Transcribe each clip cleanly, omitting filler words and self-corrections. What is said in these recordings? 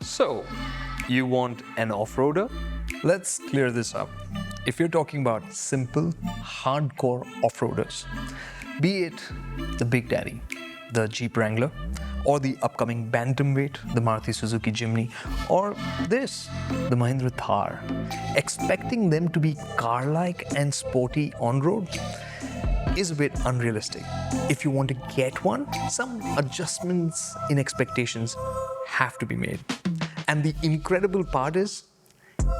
So, you want an off-roader? Let's clear this up. If you're talking about simple, hardcore off-roaders, be it the Big Daddy, the Jeep Wrangler, or the upcoming bantamweight, the Maruti Suzuki Jimny, or this, the Mahindra Thar, expecting them to be car-like and sporty on-road is a bit unrealistic. If you want to get one, some adjustments in expectations have to be made. And the incredible part is,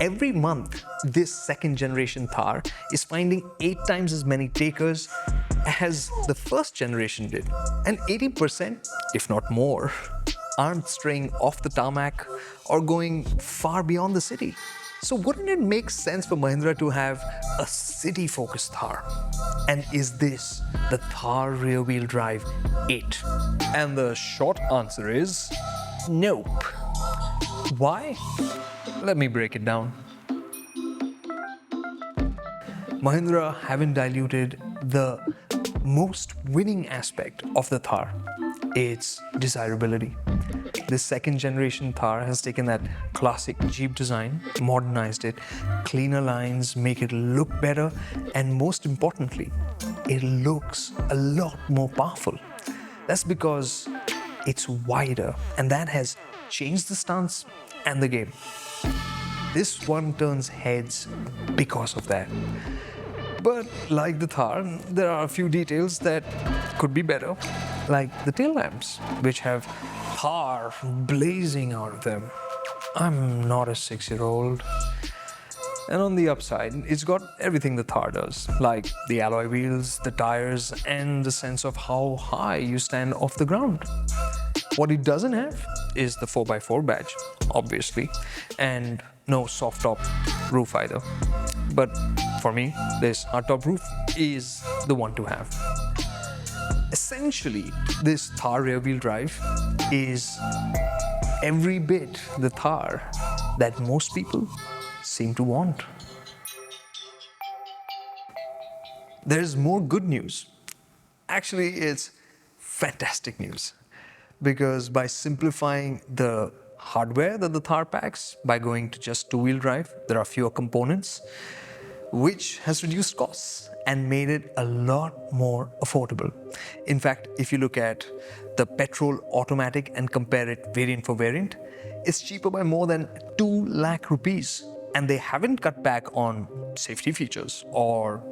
every month, this second generation Thar is finding 8 times as many takers as the first generation did. And 80%, if not more, aren't straying off the tarmac or going far beyond the city. So wouldn't it make sense for Mahindra to have a city-focused Thar? And is this the Thar rear-wheel drive 8? And the short answer is nope. Why? Let me break it down. Mahindra haven't diluted the most winning aspect of the Thar, its desirability. This second generation Thar has taken that classic Jeep design, modernized it, cleaner lines, make it look better, and most importantly, it looks a lot more powerful. That's because it's wider, and that has changed the stance and the game. This one turns heads because of that. But like the Thar, there are a few details that could be better, like the tail lamps, which have Thar blazing out of them. I'm not a 6-year-old. And on the upside, it's got everything the Thar does, like the alloy wheels, the tires, and the sense of how high you stand off the ground. What it doesn't have is the 4x4 badge, obviously, and no soft top roof either. But for me, this hardtop roof is the one to have. Essentially, this Thar rear-wheel drive is every bit the Thar that most people seem to want. There's more good news. Actually, it's fantastic news. Because by simplifying the hardware that the Thar packs, by going to just two-wheel drive, there are fewer components, which has reduced costs and made it a lot more affordable. In fact, if you look at the petrol automatic and compare it variant for variant, it's cheaper by more than 2 lakh rupees. And they haven't cut back on safety features or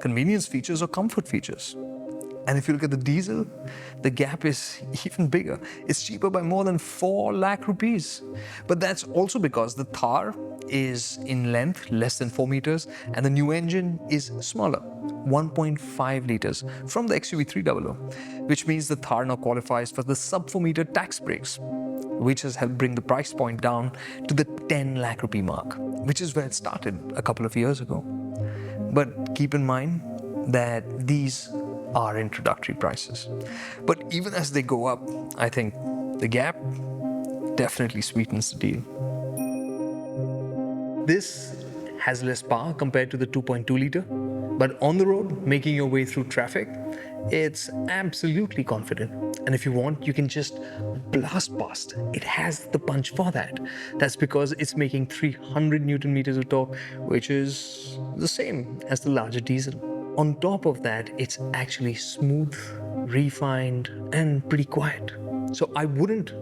convenience features or comfort features. And if you look at the diesel, the gap is even bigger. It's cheaper by more than 4 lakh rupees. But that's also because the Thar is in length less than 4 meters and the new engine is smaller, 1.5 liters from the XUV 300, which means the Thar now qualifies for the sub 4 meter tax breaks, which has helped bring the price point down to the 10 lakh rupee mark, which is where it started a couple of years ago. But keep in mind that these are introductory prices. But even as they go up, I think the gap definitely sweetens the deal. This has less power compared to the 2.2 liter, but on the road, making your way through traffic, it's absolutely confident. And if you want, you can just blast past. It has the punch for that. That's because it's making 300 Newton meters of torque, which is the same as the larger diesel. On top of that, it's actually smooth, refined, and pretty quiet. So I wouldn't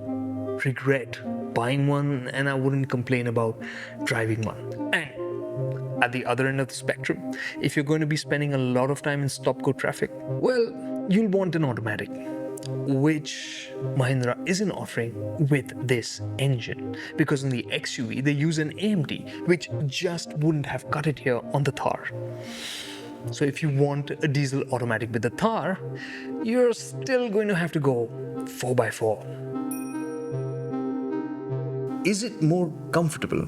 regret buying one, and I wouldn't complain about driving one. And at the other end of the spectrum, if you're going to be spending a lot of time in stop-go traffic, well, you'll want an automatic, which Mahindra isn't offering with this engine, because in the XUV they use an AMD, which just wouldn't have cut it here on the Thar. So if you want a diesel automatic with the Thar, you're still going to have to go 4x4. Is it more comfortable?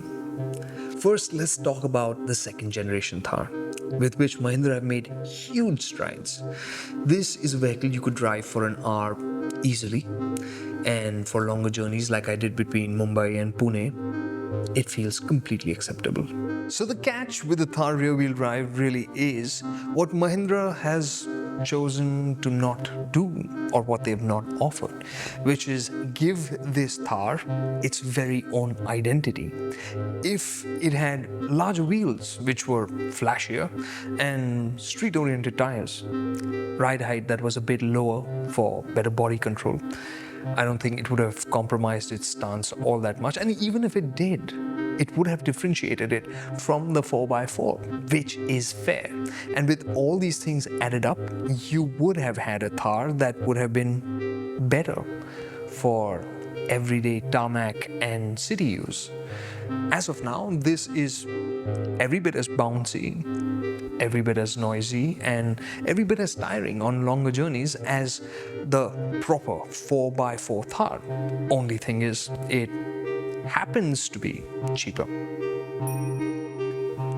First, let's talk about the second generation Thar, with which Mahindra have made huge strides. This is a vehicle you could drive for an hour easily, and for longer journeys like I did between Mumbai and Pune, it feels completely acceptable. So the catch with the Thar rear-wheel drive really is what Mahindra has chosen to not do, or what they've not offered, which is give this Thar its very own identity. If it had larger wheels, which were flashier, and street-oriented tires, ride height that was a bit lower for better body control, I don't think it would have compromised its stance all that much. And even if it did, it would have differentiated it from the 4x4, which is fair. And with all these things added up, you would have had a Thar that would have been better for everyday tarmac and city use. As of now, this is every bit as bouncy, every bit as noisy, and every bit as tiring on longer journeys as the proper 4x4 Thar. Only thing is, it happens to be cheaper.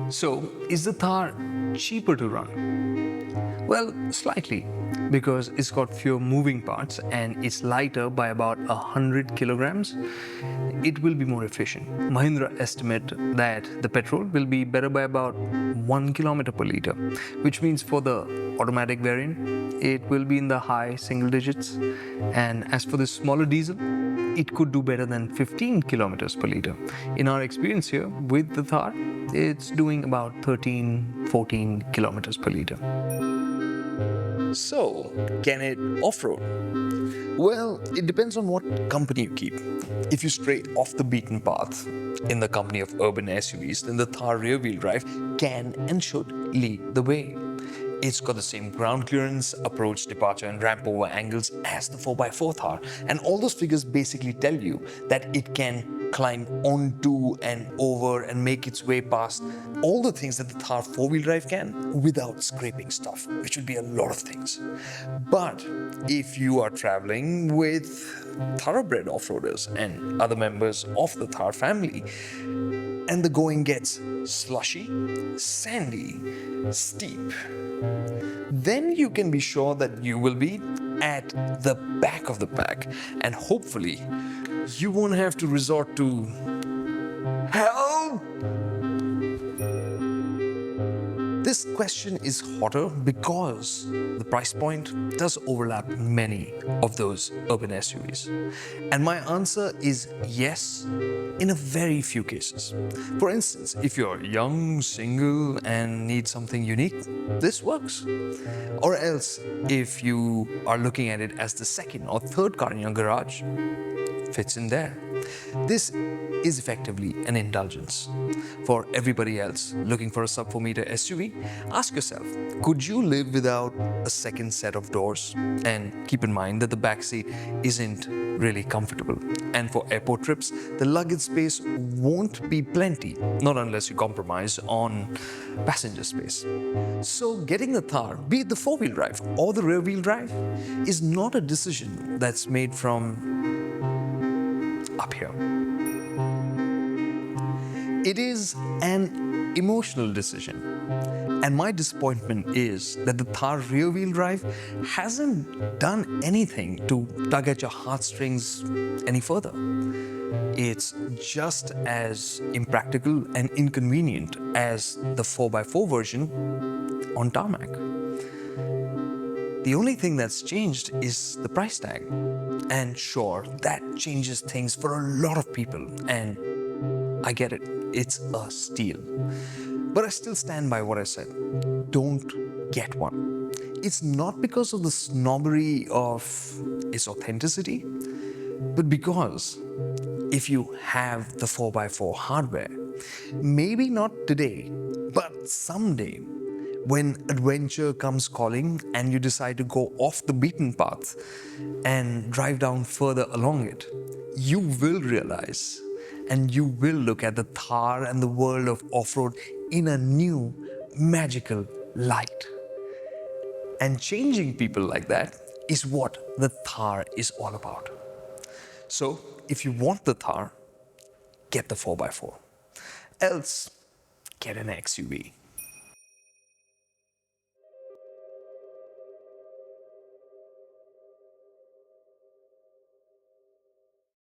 So, is the Thar cheaper to run? Well, slightly, because it's got fewer moving parts and it's lighter by about 100 kilograms. It will be more efficient. Mahindra estimate that the petrol will be better by about 1 kilometer per liter, which means for the automatic variant, it will be in the high single digits. And as for the smaller diesel, it could do better than 15 kilometers per liter. In our experience here with the Thar, it's doing about 13, 14 kilometers per liter. So, can it off-road? Well, it depends on what company you keep. If you stray off the beaten path in the company of urban SUVs, then the Thar rear-wheel drive can and should lead the way. It's got the same ground clearance, approach, departure, and ramp over angles as the 4x4 Thar. And all those figures basically tell you that it can climb onto and over and make its way past all the things that the Thar 4-wheel drive can without scraping stuff, which would be a lot of things. But if you are traveling with thoroughbred off-roaders and other members of the Thar family, and the going gets slushy, sandy, steep, then you can be sure that you will be at the back of the pack, and hopefully you won't have to resort to help. This question is hotter because the price point does overlap many of those urban SUVs. And my answer is yes, in a very few cases. For instance, if you're young, single, and need something unique, this works. Or else, if you are looking at it as the second or third car in your garage, fits in there. This is effectively an indulgence. For everybody else looking for a sub-4 meter SUV, ask yourself, could you live without a second set of doors? And keep in mind that the back seat isn't really comfortable. And for airport trips, the luggage space won't be plenty, not unless you compromise on passenger space. So getting the Thar, be it the 4-wheel drive or the rear-wheel drive, is not a decision that's made from up here. It is an emotional decision. And my disappointment is that the Thar rear-wheel drive hasn't done anything to tug at your heartstrings any further. It's just as impractical and inconvenient as the 4x4 version on tarmac. The only thing that's changed is the price tag. And sure, that changes things for a lot of people, and I get it, it's a steal. But I still stand by what I said. Don't get one. It's not because of the snobbery of its authenticity, but because if you have the 4x4 hardware, maybe not today, but someday, when adventure comes calling and you decide to go off the beaten path and drive down further along it, you will realize and you will look at the Thar and the world of off-road in a new, magical light. And changing people like that is what the Thar is all about. So, if you want the Thar, get the 4x4. Else, get an XUV.